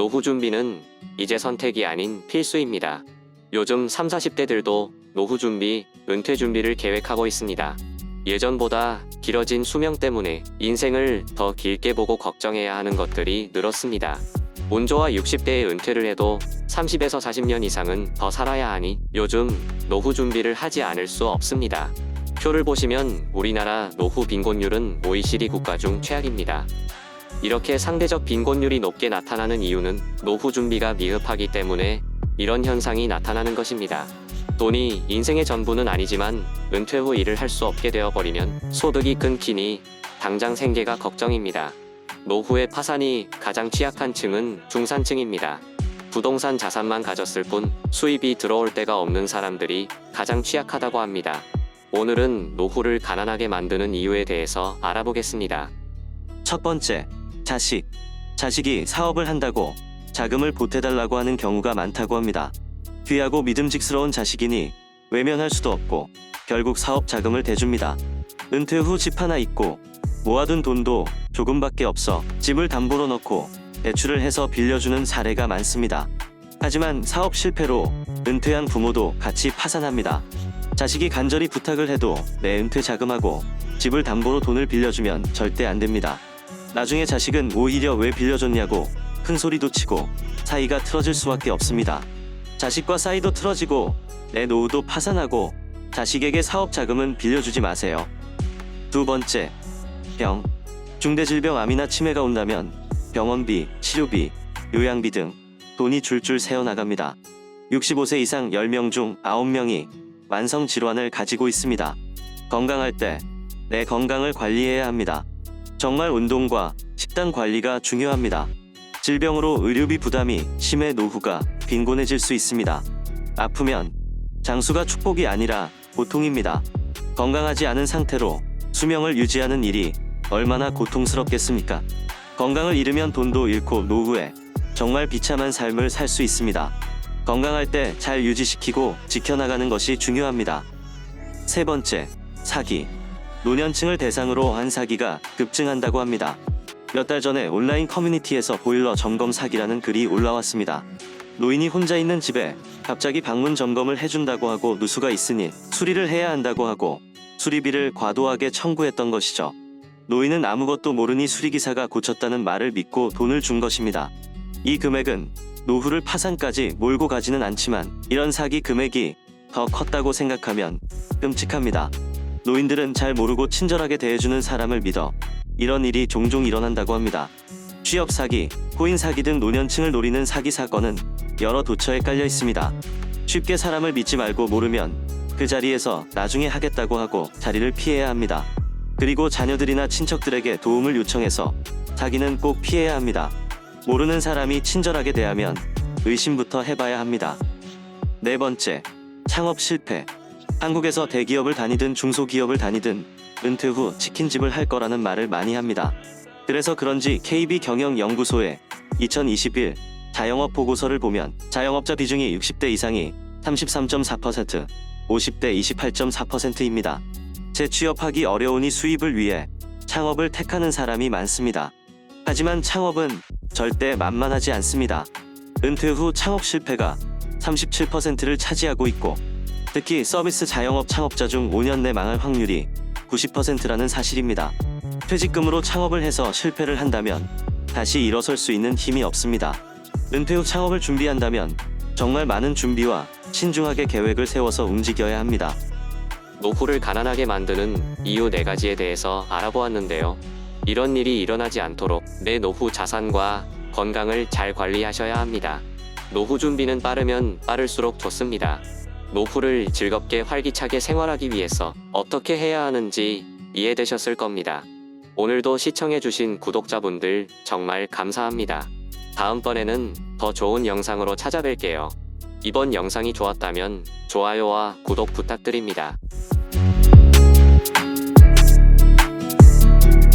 노후 준비는 이제 선택이 아닌 필수입니다. 요즘 30, 40대들도 노후 준비, 은퇴 준비를 계획하고 있습니다. 예전보다 길어진 수명 때문에 인생을 더 길게 보고 걱정해야 하는 것들이 늘었습니다. 운 좋아 60대에 은퇴를 해도 30에서 40년 이상은 더 살아야 하니 요즘 노후 준비를 하지 않을 수 없습니다. 표를 보시면 우리나라 노후 빈곤율은 OECD 국가 중 최악입니다. 이렇게 상대적 빈곤율이 높게 나타나는 이유는 노후 준비가 미흡하기 때문에 이런 현상이 나타나는 것입니다. 돈이 인생의 전부는 아니지만 은퇴 후 일을 할 수 없게 되어버리면 소득이 끊기니 당장 생계가 걱정입니다. 노후의 파산이 가장 취약한 층은 중산층입니다. 부동산 자산만 가졌을 뿐 수입이 들어올 데가 없는 사람들이 가장 취약하다고 합니다. 오늘은 노후를 가난하게 만드는 이유에 대해서 알아보겠습니다. 첫 번째, 자식. 자식이 사업을 한다고 자금을 보태달라고 하는 경우가 많다고 합니다. 귀하고 믿음직스러운 자식이니 외면할 수도 없고 결국 사업 자금을 대줍니다. 은퇴 후 집 하나 있고 모아둔 돈도 조금밖에 없어 집을 담보로 넣고 대출을 해서 빌려주는 사례가 많습니다. 하지만 사업 실패로 은퇴한 부모도 같이 파산합니다. 자식이 간절히 부탁을 해도 내 은퇴 자금하고 집을 담보로 돈을 빌려주면 절대 안 됩니다. 나중에 자식은 오히려 왜 빌려줬냐고 큰 소리도 치고 사이가 틀어질 수밖에 없습니다. 자식과 사이도 틀어지고 내 노후도 파산하고 자식에게 사업 자금은 빌려주지 마세요. 두 번째, 병. 중대질병 암이나 치매가 온다면 병원비, 치료비, 요양비 등 돈이 줄줄 새어나갑니다. 65세 이상 10명 중 9명이 만성 질환을 가지고 있습니다. 건강할 때 내 건강을 관리해야 합니다. 정말 운동과 식단 관리가 중요합니다. 질병으로 의료비 부담이 심해 노후가 빈곤해질 수 있습니다. 아프면 장수가 축복이 아니라 고통입니다. 건강하지 않은 상태로 수명을 유지하는 일이 얼마나 고통스럽겠습니까? 건강을 잃으면 돈도 잃고 노후에 정말 비참한 삶을 살 수 있습니다. 건강할 때 잘 유지시키고 지켜나가는 것이 중요합니다. 세 번째, 사기. 노년층을 대상으로 한 사기가 급증한다고 합니다. 몇 달 전에 온라인 커뮤니티에서 보일러 점검 사기라는 글이 올라왔습니다. 노인이 혼자 있는 집에 갑자기 방문 점검을 해준다고 하고 누수가 있으니 수리를 해야 한다고 하고 수리비를 과도하게 청구했던 것이죠. 노인은 아무것도 모르니 수리기사가 고쳤다는 말을 믿고 돈을 준 것입니다. 이 금액은 노후를 파산까지 몰고 가지는 않지만 이런 사기 금액이 더 컸다고 생각하면 끔찍합니다. 노인들은 잘 모르고 친절하게 대해주는 사람을 믿어 이런 일이 종종 일어난다고 합니다. 취업 사기, 코인 사기 등 노년층을 노리는 사기 사건은 여러 도처에 깔려 있습니다. 쉽게 사람을 믿지 말고 모르면 그 자리에서 나중에 하겠다고 하고 자리를 피해야 합니다. 그리고 자녀들이나 친척들에게 도움을 요청해서 사기는 꼭 피해야 합니다. 모르는 사람이 친절하게 대하면 의심부터 해봐야 합니다. 네 번째, 창업 실패. 한국에서 대기업을 다니든 중소기업을 다니든 은퇴 후 치킨집을 할 거라는 말을 많이 합니다. 그래서 그런지 KB경영연구소의 2021 자영업 보고서를 보면 자영업자 비중이 60대 이상이 33.4%, 50대 28.4%입니다. 재취업하기 어려우니 수입을 위해 창업을 택하는 사람이 많습니다. 하지만 창업은 절대 만만하지 않습니다. 은퇴 후 창업 실패가 37%를 차지하고 있고 특히 서비스 자영업 창업자 중 5년 내 망할 확률이 90%라는 사실입니다. 퇴직금으로 창업을 해서 실패를 한다면 다시 일어설 수 있는 힘이 없습니다. 은퇴 후 창업을 준비한다면 정말 많은 준비와 신중하게 계획을 세워서 움직여야 합니다. 노후를 가난하게 만드는 이유 4가지에 대해서 알아보았는데요. 이런 일이 일어나지 않도록 내 노후 자산과 건강을 잘 관리하셔야 합니다. 노후 준비는 빠르면 빠를수록 좋습니다. 노후를 즐겁게 활기차게 생활하기 위해서 어떻게 해야 하는지 이해되셨을 겁니다. 오늘도 시청해주신 구독자분들 정말 감사합니다. 다음번에는 더 좋은 영상으로 찾아뵐게요. 이번 영상이 좋았다면 좋아요와 구독 부탁드립니다.